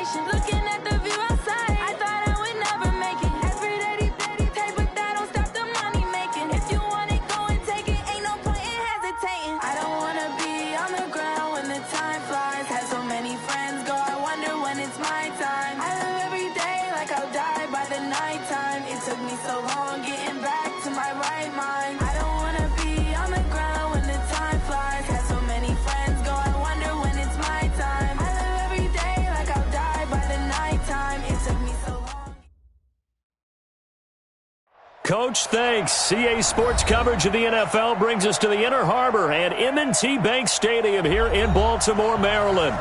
destination. Looking at the view outside, I thought I would never make it. Every day, but that don't stop the money making. If you want it, go and take it. Ain't no point in hesitating. I don't wanna be on the ground when the time flies. Had so many friends go, I wonder when it's my time. I live every day like I'll die by the nighttime. It took me so long getting back to my right mind. I don't wanna be on the ground when the time flies. Had so many friends go, I wonder when it's my time. I live every day like I'll die by the nighttime. It took me so long. Coach, thanks. CA Sports coverage of the NFL brings us to the Inner Harbor at M&T Bank Stadium here in Baltimore, Maryland.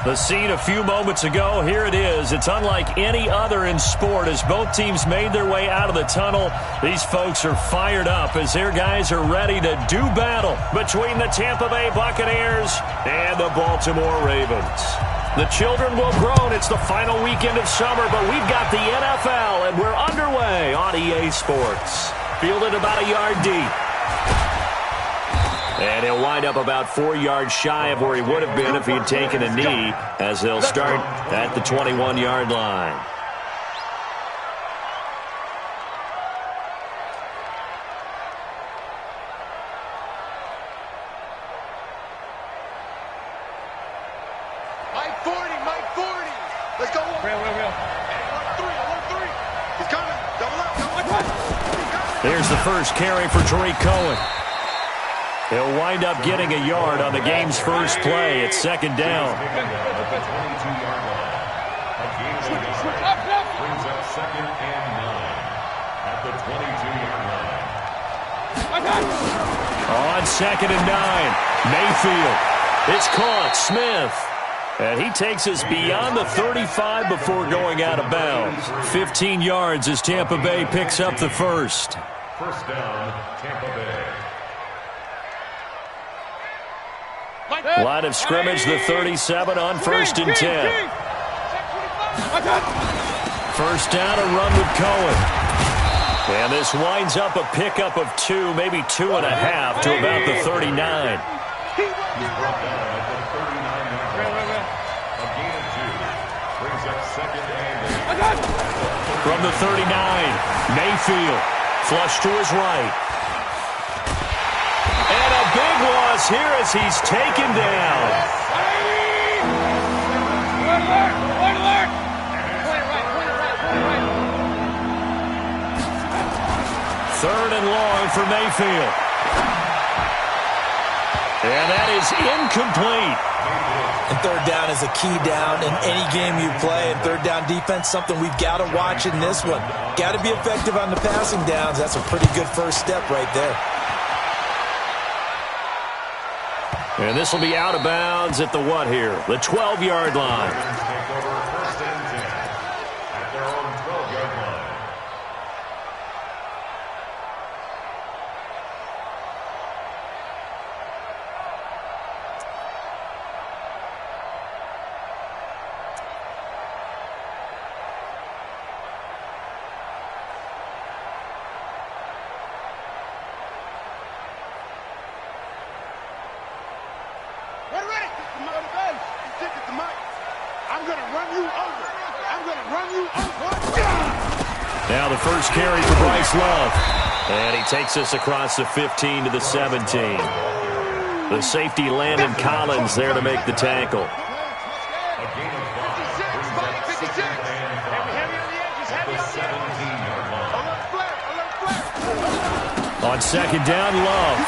The scene a few moments ago, here it is. It's unlike any other in sport as both teams made their way out of the tunnel. These folks are fired up as their guys are ready to do battle between the Tampa Bay Buccaneers and the Baltimore Ravens. The children will groan. It's the final weekend of summer, but we've got the NFL, and we're underway on EA Sports. Fielded about a yard deep. And he'll wind up about 4 yards shy of where he would have been if he had taken a knee, as they'll start at the 21-yard line. Mike 40. Let's go. Real. 1-3. He's coming. Double up. There's the first carry for Tariq Cohen. He'll wind up getting a yard on the game's first play. It's second down. Brings up second and 9 at the 22-yard line. On second and 9, Mayfield. It's caught. Smith. And he takes us beyond the 35 before going out of bounds. 15 yards as Tampa Bay picks up the first. First down, Tampa Bay. Line of scrimmage, the 37 on first and 10. First down, a run with Cohen. And this winds up a pickup of 2, maybe 2.5 to about the 39. He's brought down at the 39-yard line. A gain of 2. Brings up second and 8. From the 39, Mayfield. Flush to his right. And a big loss here as he's taken down. Third and long for Mayfield. And that is incomplete. And third down is a key down in any game you play. And third down defense, something we've got to watch in this one. Got to be effective on the passing downs. That's a pretty good first step right there. And this will be out of bounds at the what here? The 12-yard line. Take over first and 10 at their own 12-yard line. Now the first carry for Bryce Love. And he takes us across the 15 to the 17. The safety Landon Collins there to make the tackle. On second down, Love.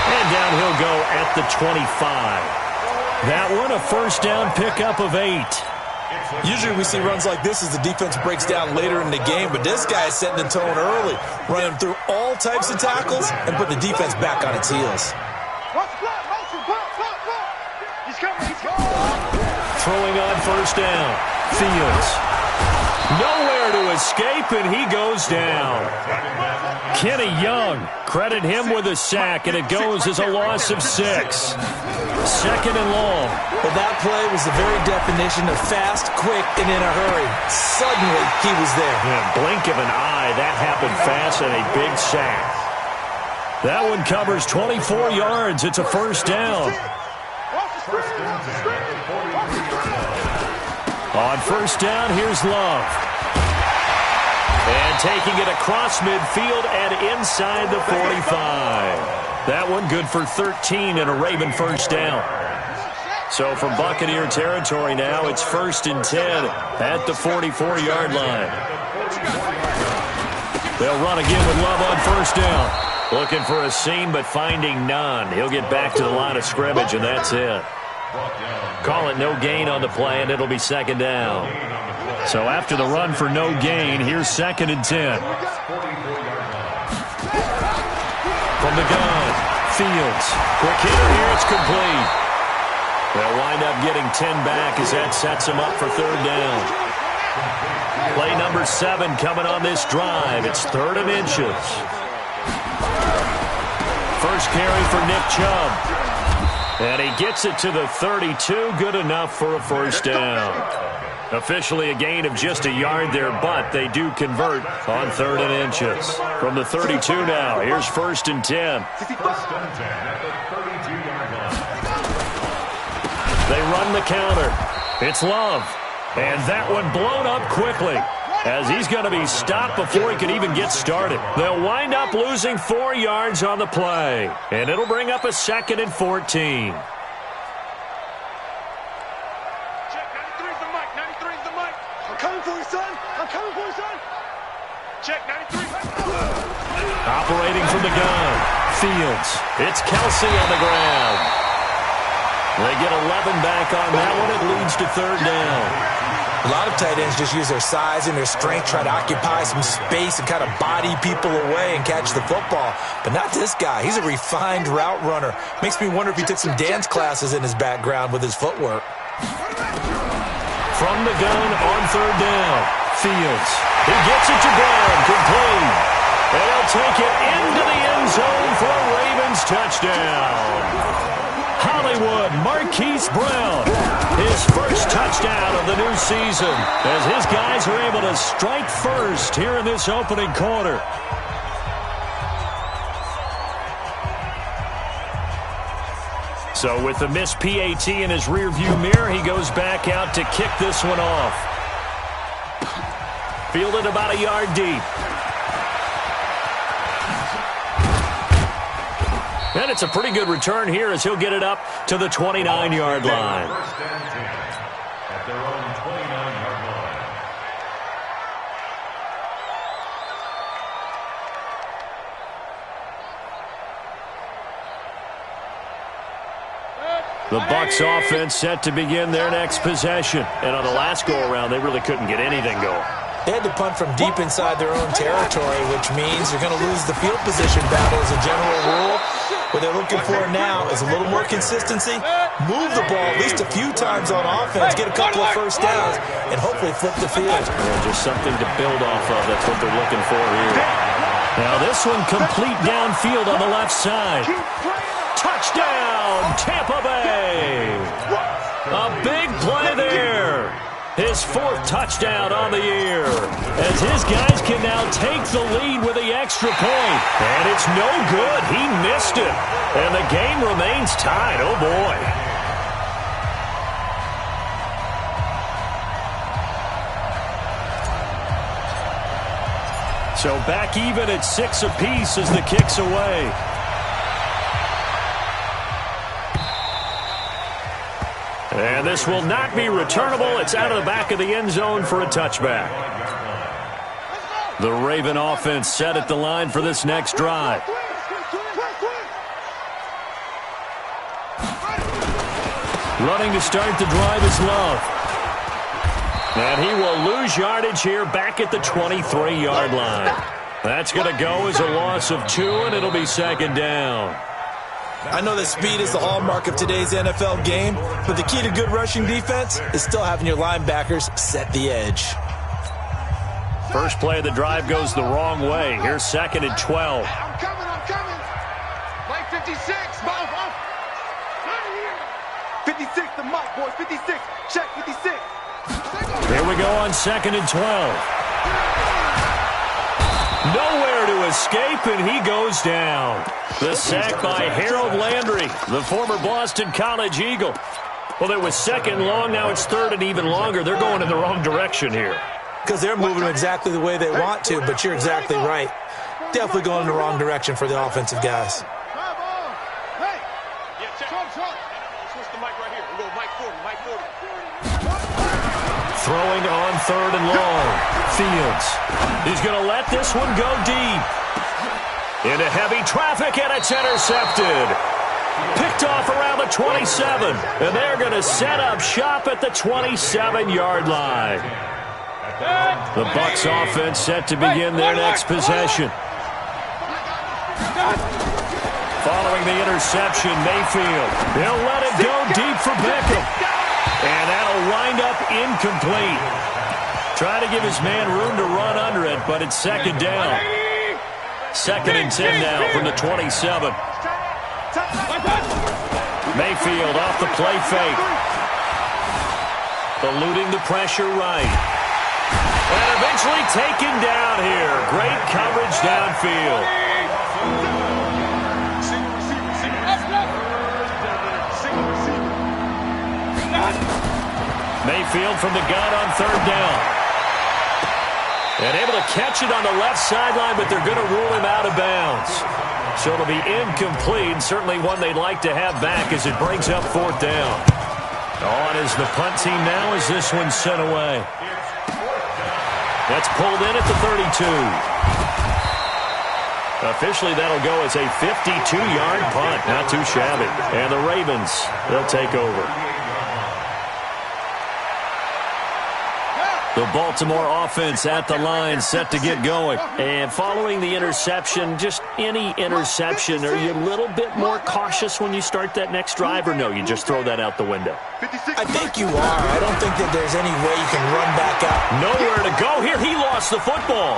And down he'll go at the 25. That one a first down pickup of 8. Usually we see runs like this as the defense breaks down later in the game, but this guy is setting the tone early, running through all types of tackles and put the defense back on its heels. Throwing on first down. Fields. Nowhere to escape, and he goes down. Kenny Young, credit him with a sack, and it goes as a loss of 6. Second and long. Well, that play was the very definition of fast, quick, and in a hurry. Suddenly, he was there. Yeah, blink of an eye, that happened fast, and a big sack. That one covers 24 yards. It's a first down. First and 10 at the 43-yard line. On first down, here's Love. And taking it across midfield and inside the 45. That one good for 13 and a Raven first down. So from Buccaneer territory now, it's 1st and 10 at the 44-yard line. They'll run again with Love on first down. Looking for a seam, but finding none. He'll get back to the line of scrimmage, and that's it. Call it no gain on the play, and it'll be second down. So after the run for no gain, here's 2nd and 10. From the gun, Fields. Quick hitter here, it's complete. They'll wind up getting 10 back as that sets them up for 3rd down. Play number 7 coming on this drive. It's 3rd and inches. First carry for Nick Chubb. And he gets it to the 32. Good enough for a first down. Officially a gain of just a yard there, but they do convert on 3rd and inches. From the 32 now, here's 1st and 10. They run the counter. It's Love. And that one blown up quickly as he's going to be stopped before he can even get started. They'll wind up losing 4 yards on the play. And it'll bring up a 2nd and 14. Coming for you, son. I'm coming for you, son. Check 93. Operating from the gun. Fields. It's Kelsey on the ground. They get 11 back on that one. It leads to 3rd down. A lot of tight ends just use their size and their strength, try to occupy some space and kind of body people away and catch the football. But not this guy. He's a refined route runner. Makes me wonder if he took some dance classes in his background with his footwork. From the gun on 3rd down. Fields. He gets it to Brown. Complete. And they'll take it into the end zone for a Ravens touchdown. Hollywood Marquise Brown. His first touchdown of the new season as his guys are able to strike first here in this opening quarter. So with the missed PAT in his rearview mirror, he goes back out to kick this one off. Fielded about a yard deep. And it's a pretty good return here as he'll get it up to the 29-yard line. At their own 29-yard line. The Bucs offense set to begin their next possession. And on the last go-around, they really couldn't get anything going. They had to punt from deep inside their own territory, which means you're going to lose the field position battle as a general rule. What they're looking for now is a little more consistency, move the ball at least a few times on offense, get a couple of first downs, and hopefully flip the field. Yeah, just something to build off of. That's what they're looking for here. Now this one complete downfield on the left side. Touchdown, Tampa Bay. A big play there. His 4th touchdown on the year as his guys can now take the lead with the extra point. And it's no good. He missed it. And the game remains tied. Oh, boy. So back even at 6 apiece as the kick's away. And this will not be returnable. It's out of the back of the end zone for a touchback. The Raven offense set at the line for this next drive. Running to start the drive is Love. And he will lose yardage here back at the 23-yard line. That's going to go as a loss of 2, and it'll be 2nd down. I know that speed is the hallmark of today's NFL game, but the key to good rushing defense is still having your linebackers set the edge. First play of the drive goes the wrong way. Here's 2nd and 12. I'm coming. Play 56. 56, the mark, boys. 56. Check 56. Here we go on 2nd and 12. Nowhere to escape, and he goes down. The sack by Harold Landry, the former Boston College Eagle. Well, it was second long. Now it's third and even longer. They're going in the wrong direction here. Because they're moving exactly the way they want to, but you're exactly right. Definitely going in the wrong direction for the offensive guys. Throwing on third and long. Fields. He's going to let this one go deep. Into heavy traffic, and it's intercepted. Picked off around the 27. And they're going to set up shop at the 27-yard line. The Bucs offense set to begin their next possession. Following the interception, Mayfield. He'll let it go deep for Beckham. And that'll wind up incomplete. Trying to give his man room to run under it, but it's second down. Second and 10 now from the 27. Mayfield off the play fake. Eluding the pressure right. And eventually taken down here. Great coverage downfield. Mayfield from the gun on third down. And able to catch it on the left sideline, but they're going to rule him out of bounds. So it'll be incomplete. Certainly one they'd like to have back as it brings up fourth down. On is the punt team now as this one's sent away. That's pulled in at the 32. Officially, that'll go as a 52-yard punt. Not too shabby. And the Ravens, they'll take over. The Baltimore offense at the line, set to get going. And following the interception, just any interception, are you a little bit more cautious when you start that next drive, or no, you just throw that out the window? I think you are. I don't think that there's any way you can run back out. Nowhere to go here. He lost the football.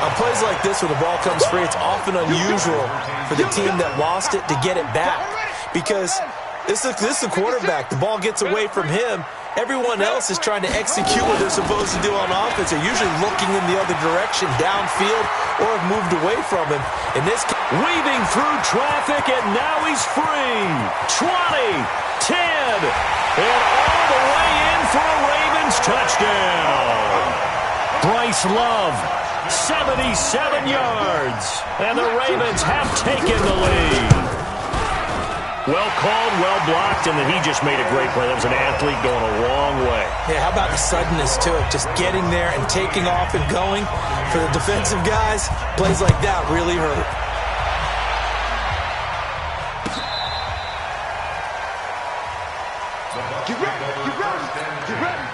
On plays like this where the ball comes free, it's often unusual for the team that lost it to get it back. Because this is the quarterback. The ball gets away from him. Everyone else is trying to execute what they're supposed to do on offense. They're usually looking in the other direction, downfield, or have moved away from him. In this case, weaving through traffic, and now he's free. 20, 10, and all the way in for a Ravens touchdown. Bryce Love, 77 yards, and the Ravens have taken the lead. Well called, well blocked, and then he just made a great play. That was an athlete going a long way. Yeah, how about the suddenness to it? Just getting there and taking off and going. For the defensive guys, plays like that really hurt. Get ready, get ready, get ready.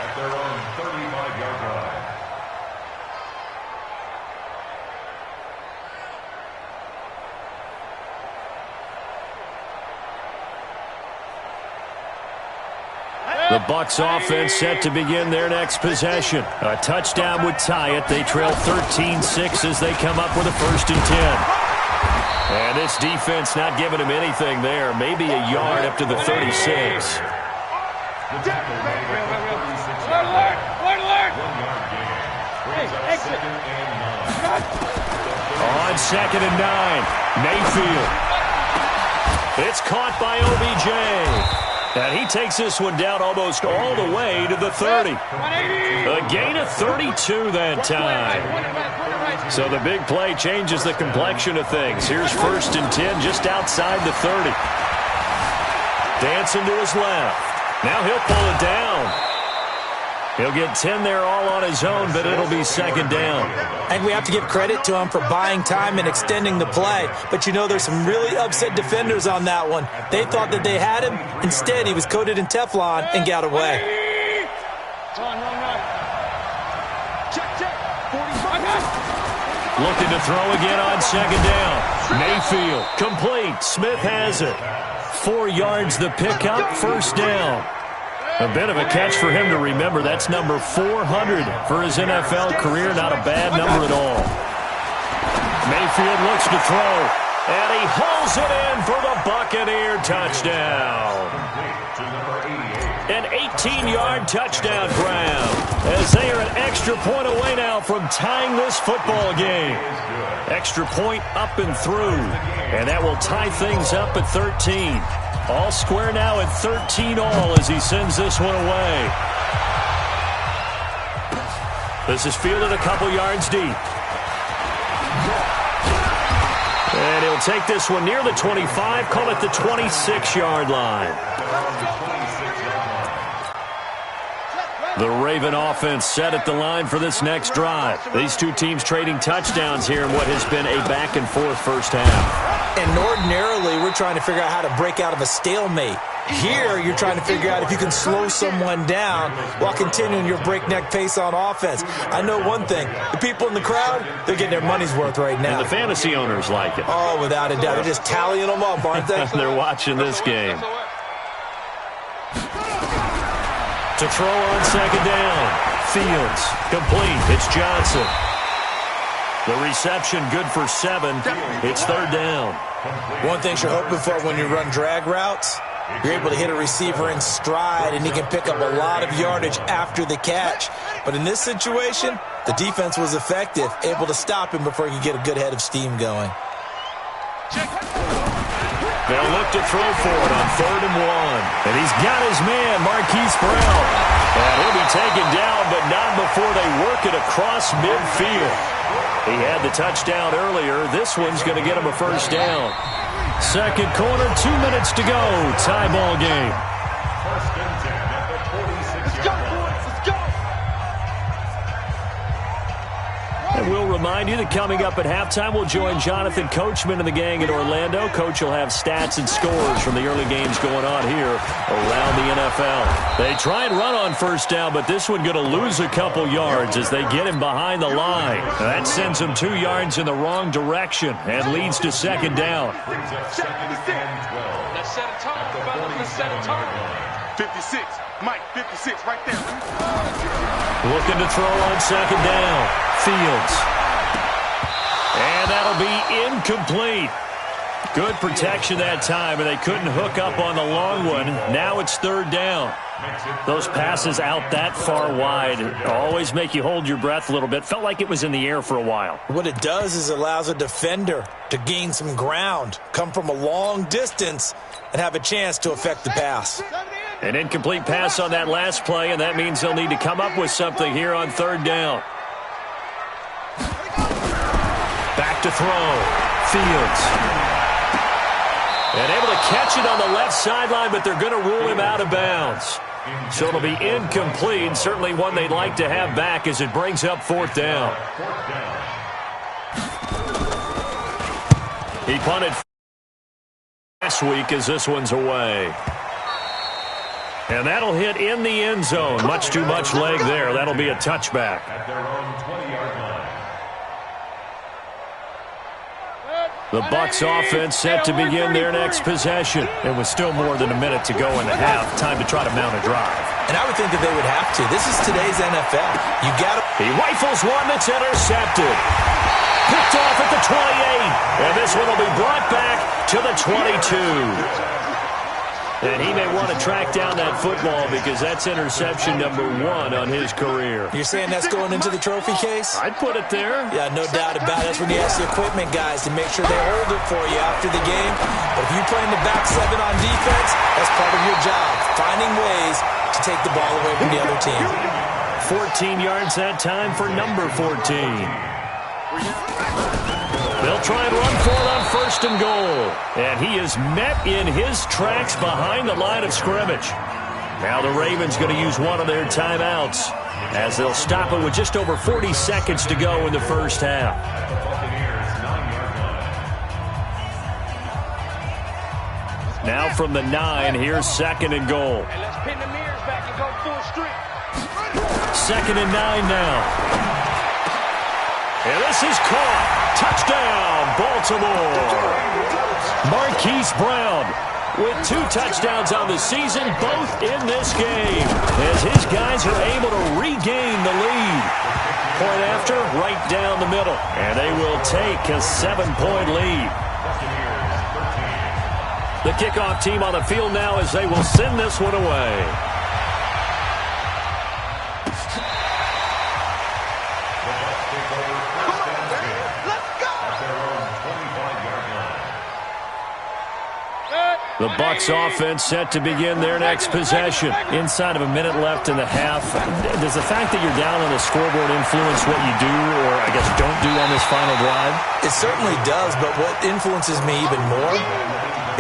At their own 35-yard line. The Bucs offense set to begin their next possession. A touchdown would tie it. They trail 13-6 as they come up with a 1st and 10. And this defense not giving him anything there. Maybe a yard up to the 36. On 2nd and 9, Mayfield. It's caught by OBJ. And he takes this one down almost all the way to the 30. A gain of 32 that time. So the big play changes the complexion of things. Here's 1st and 10 just outside the 30. Dancing to his left. Now he'll pull it down. He'll get 10 there all on his own, but it'll be 2nd down. And we have to give credit to him for buying time and extending the play. But you know, there's some really upset defenders on that one. They thought that they had him. Instead, he was coated in Teflon and got away. Looking to throw again on 2nd down. Mayfield, complete. Smith has it. 4 yards the pickup, 1st down. A bit of a catch for him to remember. That's number 400 for his NFL career. Not a bad number at all. Mayfield looks to throw, and he hauls it in for the Buccaneer touchdown. To number 88. An 18-yard touchdown grab as they are an extra point away now from tying this football game. Extra point up and through, and that will tie things up at 13. All square now at 13 all as he sends this one away. This is fielded a couple yards deep. And he'll take this one near the 25, call it the 26-yard line. The Raven offense set at the line for this next drive. These two teams trading touchdowns here in what has been a back-and-forth first half. And ordinarily, we're trying to figure out how to break out of a stalemate. Here, you're trying to figure out if you can slow someone down while continuing your breakneck pace on offense. I know one thing. The people in the crowd, they're getting their money's worth right now. And the fantasy owners like it. Oh, without a doubt. They're just tallying them up, aren't they? They're watching this game. To throw on second down. Fields. Complete. It's Johnson. The reception good for 7. It's third down. One thing you're hoping for when you run drag routes, you're able to hit a receiver in stride, and he can pick up a lot of yardage after the catch. But in this situation, the defense was effective, able to stop him before he could get a good head of steam going. They'll look to throw for it on 3rd and 1. And he's got his man, Marquise Brown. And he'll be taken down, but not before they work it across midfield. He had the touchdown earlier. This one's going to get him a first down. Second quarter, 2 minutes to go. Tie ball game. First and 10 at the 46-yard line. Let's go! And we'll remind you that coming up at halftime, we'll join Jonathan Coachman and the gang in Orlando. Coach will have stats and scores from the early games going on here around the NFL. They try and run on first down, but this one going to lose a couple yards as they get him behind the line. That sends him 2 yards in the wrong direction and leads to second down. Brings up second and 12. Let's set a target, fellas. Let's set a target. 56. Mike, 56 right there. Looking to throw on second down. Fields. And that'll be incomplete. Good protection that time, and they couldn't hook up on the long one. Now it's third down. Those passes out that far wide always make you hold your breath a little bit. Felt like it was in the air for a while. What it does is it allows a defender to gain some ground, come from a long distance, and have a chance to affect the pass. An incomplete pass on that last play, and that means they'll need to come up with something here on third down. Back to throw. Fields. And able to catch it on the left sideline, but they're going to rule him out of bounds. So it'll be incomplete, certainly one they'd like to have back as it brings up fourth down. He punted last week as this one's away. And that'll hit in the end zone. Much too much leg there. That'll be a touchback. At their own 20-yard line. The Bucs offense set to begin their next possession. And with still more than a minute to go in the half, time to try to mount a drive. And I would think that they would have to. This is today's NFL. You got to. He rifles one that's intercepted. Picked off at the 28. And this one will be brought back to the 22. And he may want to track down that football because that's interception number 1 on his career. You're saying that's going into the trophy case? I'd put it there. Yeah, no doubt about it. That's when you ask the equipment guys to make sure they hold it for you after the game. But if you play in the back 7 on defense, that's part of your job, finding ways to take the ball away from the other team. 14 yards that time for number 14. They'll try and run for it on first and goal. And he is met in his tracks behind the line of scrimmage. Now the Ravens going to use one of their timeouts as they'll stop it with just over 40 seconds to go in the first half. Now from the 9, here's second and goal. And let's pin the mirrors back and go full street. Second and 9 now. And this is caught. Touchdown, Baltimore. Marquise Brown with 2 touchdowns on the season, both in this game, as his guys are able to regain the lead. Point after, right down the middle, and they will take a 7-point lead. The kickoff team on the field now as they will send this one away. The Bucs offense set to begin their next possession. Inside of a minute left in the half, does the fact that you're down on the scoreboard influence what you do, or I guess don't do on this final drive? It certainly does, but what influences me even more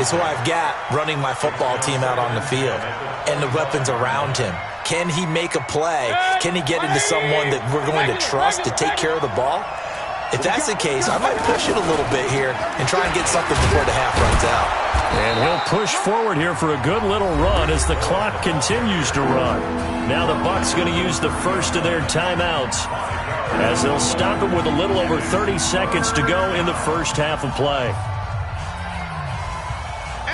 is who I've got running my football team out on the field and the weapons around him. Can he make a play? Can he get into someone that we're going to trust to take care of the ball? If that's the case, I might push it a little bit here and try and get something before the half runs out. And he'll push forward here for a good little run as the clock continues to run. Now the Bucs going to use the first of their timeouts as they'll stop it with a little over 30 seconds to go in the first half of play.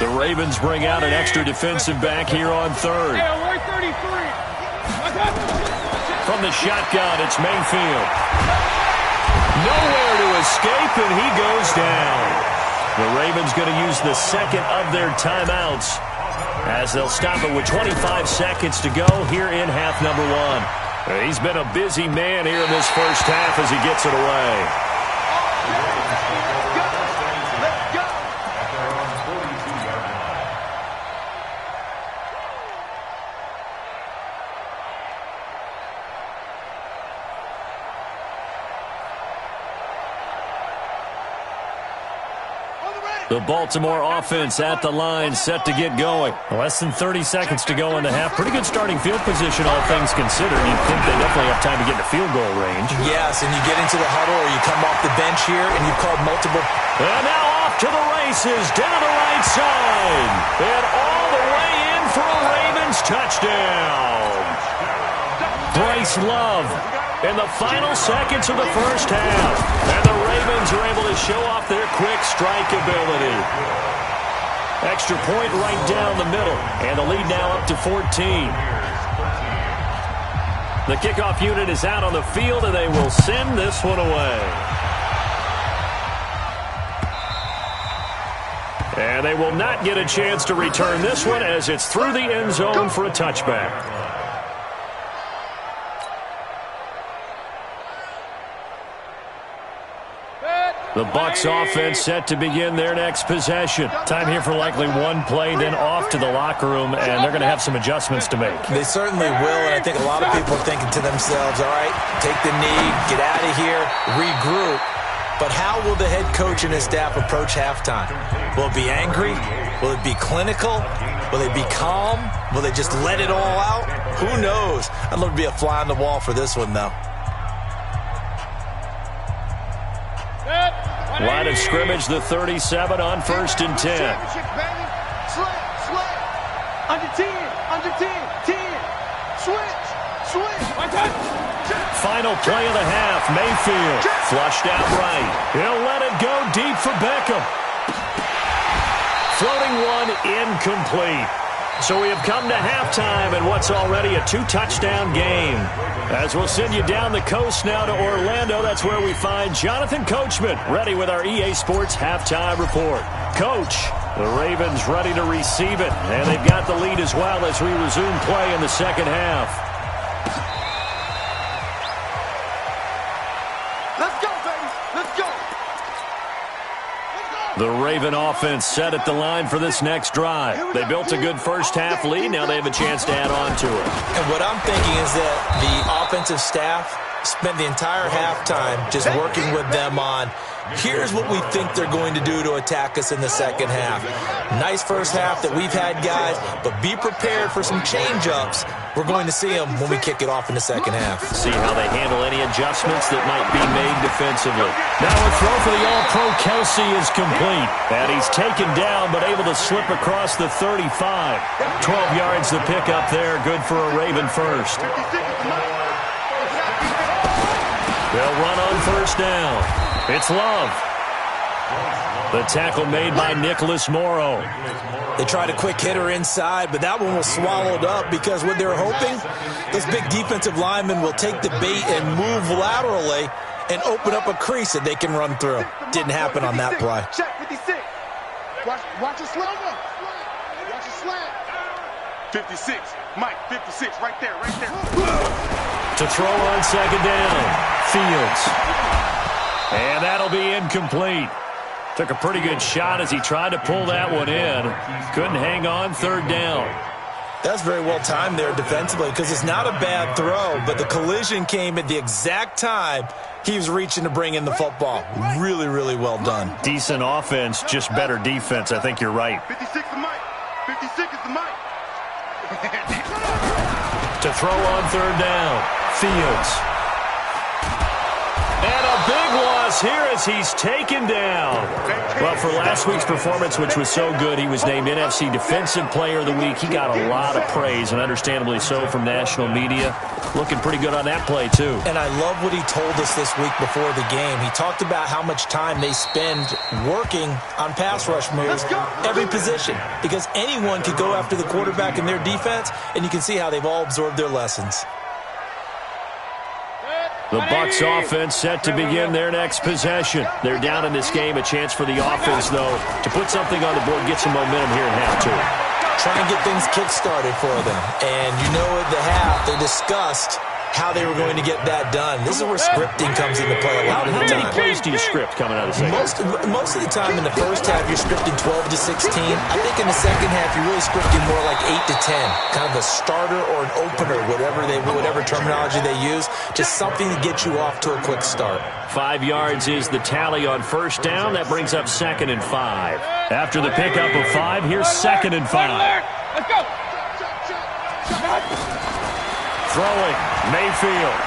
The Ravens bring out an extra defensive back here on third. From the shotgun, it's Mayfield. Nowhere to escape, and he goes down. The Ravens going to use the second of their timeouts as they'll stop it with 25 seconds to go here in half number one. He's been a busy man here in this first half as he gets it away. The Baltimore offense at the line, set to get going. Less than 30 seconds to go in the half. Pretty good starting field position, all things considered. You'd think they definitely have time to get into field goal range. Yes, and you get into the huddle or you come off the bench here and you've called multiple. And now off to the races, down the right side. And all the way in for a Ravens touchdown. Bryce Love in the final seconds of the first half. And the Ravens are able to show off their quick strike ability. Extra point right down the middle. And the lead now up to 14. The kickoff unit is out on the field, and they will send this one away. And they will not get a chance to return this one as it's through the end zone for a touchback. The Bucs offense set to begin their next possession. Time here for likely one play, then off to the locker room, and they're going to have some adjustments to make. They certainly will, and I think a lot of people are thinking to themselves, all right, take the knee, get out of here, regroup. But how will the head coach and his staff approach halftime? Will it be angry? Will it be clinical? Will they be calm? Will they just let it all out? Who knows? I'd love to be a fly on the wall for this one, though. Line of scrimmage, the 37 on 1st and 10. Under 10, 10. Switch. Final play of the half, Mayfield. Flushed out right. He'll let it go deep for Beckham. Floating one, incomplete. So we have come to halftime in what's already a 2-touchdown game. As we'll send you down the coast now to Orlando, that's where we find Jonathan Coachman, ready with our EA Sports halftime report. Coach, the Ravens ready to receive it, and they've got the lead as well as we resume play in the second half. Let's go, baby. Let's go. The Raven offense set at the line for this next drive. They built a good first-half lead. Now they have a chance to add on to it. And what I'm thinking is that the offensive staff spent the entire halftime just working with them on, here's what we think they're going to do to attack us in the second half. Nice first half that we've had, guys, but be prepared for some change-ups. We're going to see them when we kick it off in the second half. See how they handle any adjustments that might be made defensively. Now a throw for the All-Pro Kelsey is complete. And he's taken down but able to slip across the 35. 12 yards to pick up there. Good for a Raven first. They'll run on first down. It's Love. The tackle made by Nicholas Morrow. They tried a quick hitter inside, but that one was swallowed up because what they're hoping, those big defensive linemen will take the bait and move laterally and open up a crease that they can run through. Didn't happen on that play. Check 56. Watch a slant. Watch a slant. 56. Mike, 56. Right there. To throw on second down. Fields. And that'll be incomplete. Took a pretty good shot as he tried to pull that one in. Couldn't hang on, third down. That's very well timed there defensively because it's not a bad throw, but the collision came at the exact time he was reaching to bring in the football. Really, really well done. Decent offense, just better defense. I think you're right. 56 is Mike. 56 is the Mike. To throw on third down, Fields. And a big loss here as he's taken down. Well, for last week's performance, which was so good, he was named NFC Defensive Player of the Week. He got a lot of praise, and understandably so, from national media. Looking pretty good on that play, too. And I love what he told us this week before the game. He talked about how much time they spend working on pass rush moves, every position, because anyone could go after the quarterback in their defense, and you can see how they've all absorbed their lessons. The Bucs offense set to begin their next possession. They're down in this game. A chance for the offense, though, to put something on the board, get some momentum here in half two. Try and get things kick-started for them. And you know at the half, they discussed how they were going to get that done. This is where scripting comes into play a lot of the time. How many plays do you script coming out of the second? Most of the time in the first half, you're scripting 12 to 16. I think in the second half, you're really scripting more like 8 to 10. Kind of a starter or an opener, whatever terminology they use. Just something to get you off to a quick start. 5 yards is the tally on first down. That brings up 2nd and 5. After the pickup of 5, here's 2nd and 5. Let's go. Throwing, Mayfield.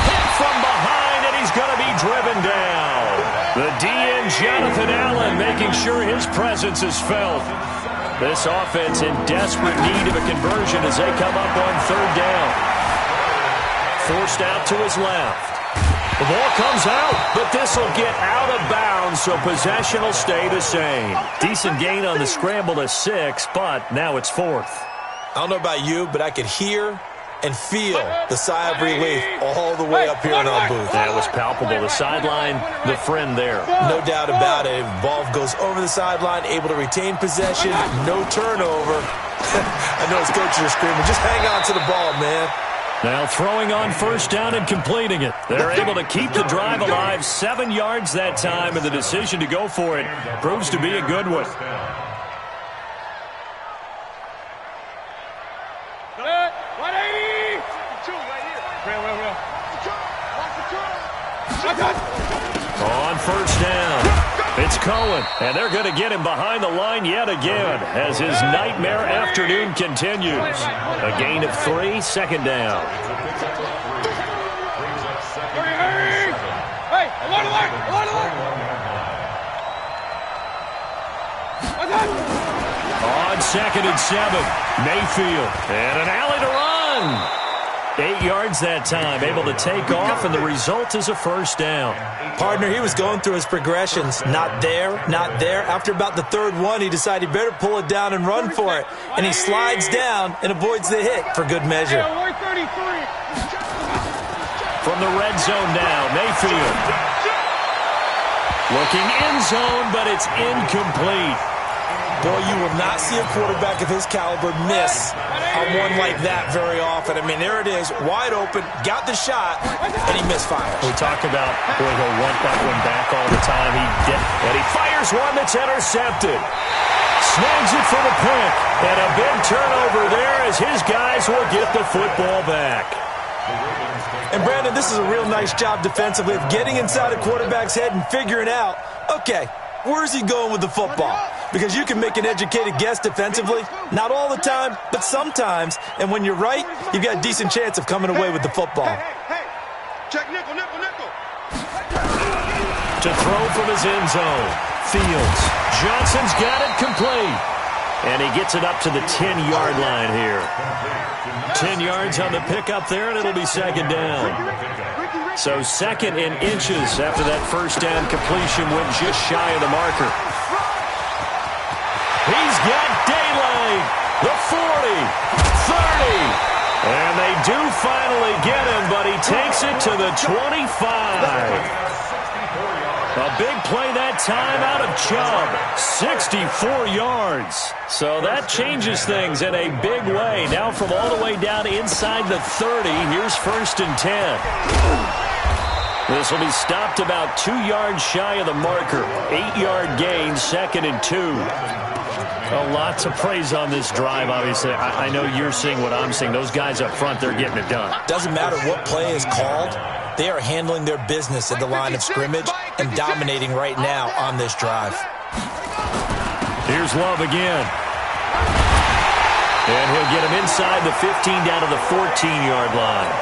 Hit from behind, and he's going to be driven down. The DN, Jonathan Allen, making sure his presence is felt. This offense in desperate need of a conversion as they come up on third down. Forced out to his left. The ball comes out, but this will get out of bounds, so possession will stay the same. Decent gain on the scramble to 6, but now it's 4th. I don't know about you, but I could hear and feel the sigh of relief all the way up here in our booth. That was palpable. The sideline, the friend there. No doubt about it. Ball goes over the sideline, able to retain possession, no turnover. I know his coaches are screaming, just hang on to the ball, man. Now throwing on first down and completing it. They're able to keep the drive alive, 7 yards that time, and the decision to go for it proves to be a good one. On first down, it's Cohen, and they're going to get him behind the line yet again as his nightmare afternoon continues. A gain of 3, 2nd down. Hey, On 2nd and 7, Mayfield, and an alley to run. 8 yards that time, able to take off, and the result is a first down. Partner, he was going through his progressions. Not there, not there. After about the third one, he decided he better pull it down and run for it. And he slides down and avoids the hit for good measure. From the red zone now, Mayfield. Looking end zone, but it's incomplete. Boy, you will not see a quarterback of his caliber miss on one like that very often. I mean, there it is, wide open, got the shot, and he misfires. We talk about, boy, he'll want that one back all the time. And he fires one that's intercepted. Snags it for the pick. And a big turnover there as his guys will get the football back. And, Brandon, this is a real nice job defensively of getting inside a quarterback's head and figuring out, okay, where's he going with the football? Because you can make an educated guess defensively. Not all the time, but sometimes. And when you're right, you've got a decent chance of coming away with the football. Hey. Check nickel. To throw from his end zone. Fields. Johnson's got it complete. And he gets it up to the 10-yard line here. 10 yards on the pickup there, and it'll be 2nd down. So 2nd in inches after that first down completion went just shy of the marker. He's got daylight. The 40, 30. And they do finally get him, but he takes it to the 25. A big play that time out of Chubb. 64 yards. So that changes things in a big way. Now from all the way down inside the 30, here's 1st and 10. This will be stopped about 2 yards shy of the marker. 8-yard gain, 2nd and 2. Well, lots of praise on this drive, obviously. I know you're seeing what I'm seeing. Those guys up front, they're getting it done. Doesn't matter what play is called. They are handling their business at the line of scrimmage and dominating right now on this drive. Here's Love again. And he'll get him inside the 15 down to the 14-yard line.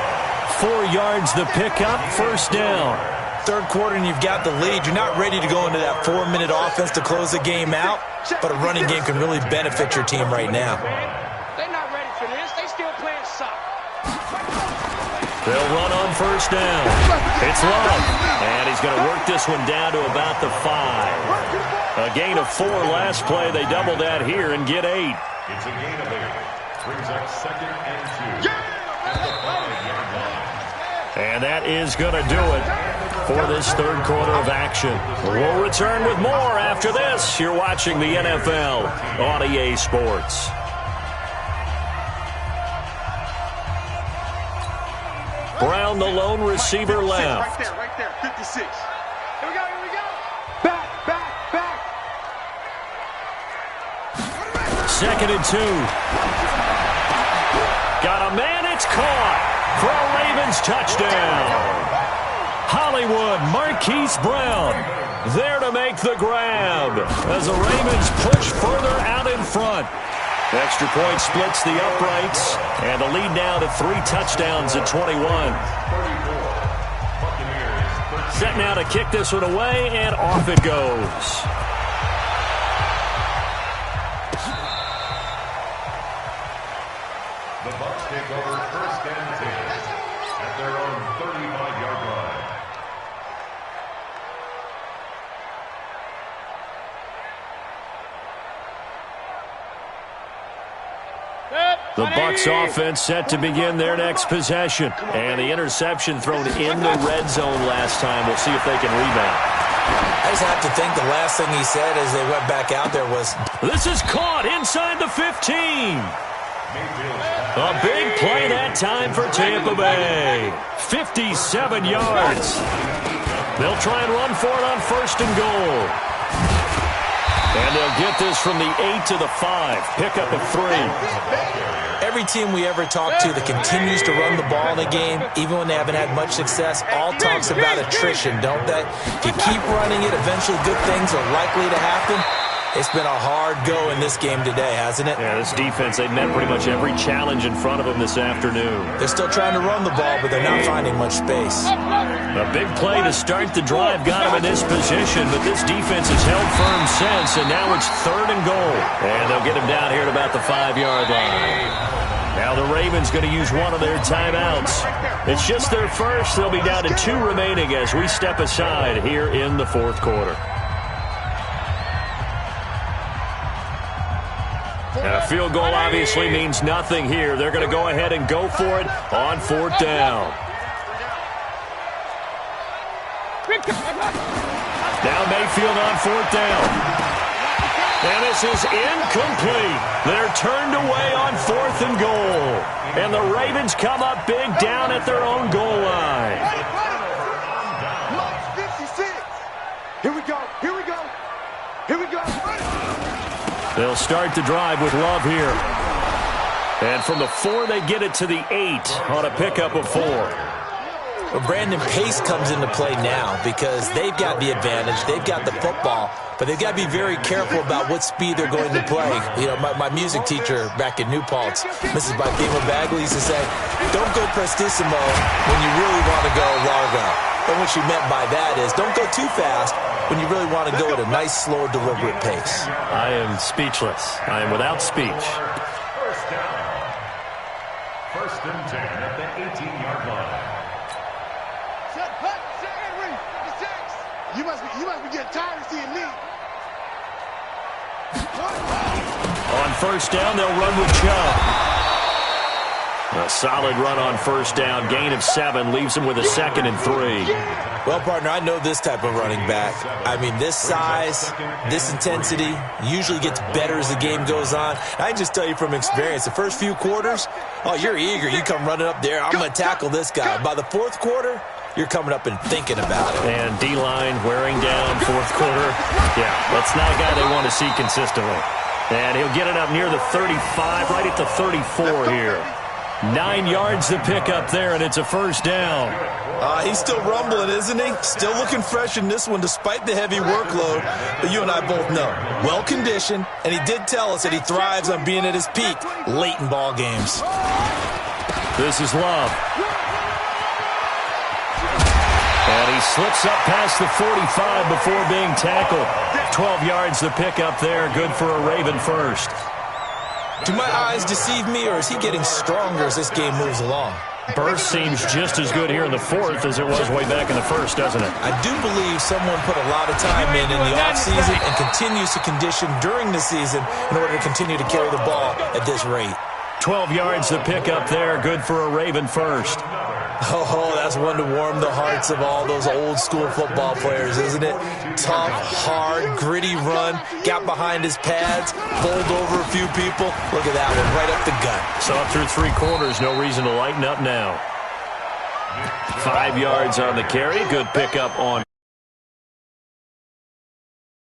4 yards the pickup, 1st down. Third quarter and you've got the lead. You're not ready to go into that 4-minute offense to close the game out, but a running game can really benefit your team right now. They're not ready for this. They still playing soccer. They'll run on 1st down. It's Love. And he's going to work this one down to about the 5. A gain of 4 last play. They double that here and get 8. It's a gain of 8. Brings up 2nd and 2. At the 5-yard line. And that is going to do it for this third quarter of action. We'll return with more after this. You're watching the NFL on EA Sports. Brown, the lone receiver, left. Right there, 56. Here we go. Back. 2nd and 2. Got a man, it's caught for a Ravens touchdown. Hollywood, Marquise Brown, there to make the grab as the Ravens push further out in front. Extra point splits the uprights, and the lead now to 3 touchdowns at 21. Set now to kick this one away, and off it goes. The Bucs take over 1st and 10 at their own 35-yard line. The Bucs offense set to begin their next possession. And the interception thrown in the red zone last time. We'll see if they can rebound. I just have to think the last thing he said as they went back out there was, "This is caught inside the 15. A big play that time for Tampa Bay. 57 yards. They'll try and run for it on 1st and goal. And they'll get this from the 8 to the 5. Pickup of 3. every team we ever talk to that continues to run the ball in a game, even when they haven't had much success, all talks about attrition, don't they? If you keep running it, eventually good things are likely to happen. It's been a hard go in this game today, hasn't it? Yeah, this defense, they've met pretty much every challenge in front of them this afternoon. They're still trying to run the ball, but they're not finding much space. A big play to start the drive got them in this position, but this defense has held firm since, and now it's 3rd and goal. And they'll get him down here at about the 5-yard line. Now the Ravens going to use one of their timeouts. It's just their first. They'll be down to 2 remaining as we step aside here in the 4th quarter. And a field goal obviously means nothing here. They're going to go ahead and go for it on 4th down. Now Mayfield on 4th down. And this is incomplete. They're turned away on 4th and goal. And the Ravens come up big down at their own goal line. 56. Here we go. Here we go. Here we go. They'll start the drive with Love here. And from the 4, they get it to the 8 on a pickup of 4. Well, Brandon, pace comes into play now because they've got the advantage. They've got the football, but they've got to be very careful about what speed they're going to play. You know, my music teacher back in New Paltz, Mrs. Bathema Bagley, used to say, don't go prestissimo when you really want to go largo. And what she meant by that is don't go too fast when you really want to go at a nice, slow, deliberate pace. I am speechless. I am without speech. 1st down. 1st and 10 at the 18-yard line. You must be getting tired of seeing me. On 1st down, they'll run with Chubb. A solid run on 1st down. Gain of 7 leaves them with a 2nd and 3. Well, partner, I know this type of running back. I mean, this size, this intensity usually gets better as the game goes on. I can just tell you from experience, the first few quarters, oh, you're eager. You come running up there, I'm going to tackle this guy. By the 4th quarter, you're coming up and thinking about it. And D-line wearing down fourth quarter. Yeah, that's not a guy they want to see consistently. And he'll get it up near the 35, right at the 34 here. 9 yards to pick up there, and it's a first down. He's still rumbling, isn't he? Still looking fresh in this one despite the heavy workload. But you and I both know, well-conditioned, and he did tell us that he thrives on being at his peak late in ball games. This is Love. And he slips up past the 45 before being tackled. 12 yards to pick up there, good for a Raven first. Do my eyes deceive me, or is he getting stronger as this game moves along? Burst seems just as good here in the fourth as it was way back in the first, doesn't it? I do believe someone put a lot of time in the offseason and continues to condition during the season in order to continue to carry the ball at this rate. 12 yards to pick up there, good for a Raven first. Oh, that's one to warm the hearts of all those old school football players, isn't it? Tough, hard, gritty run, got behind his pads, bowled over a few people. Look at that one, right up the gut. Saw it through 3 quarters, no reason to lighten up now. 5 yards on the carry, good pickup on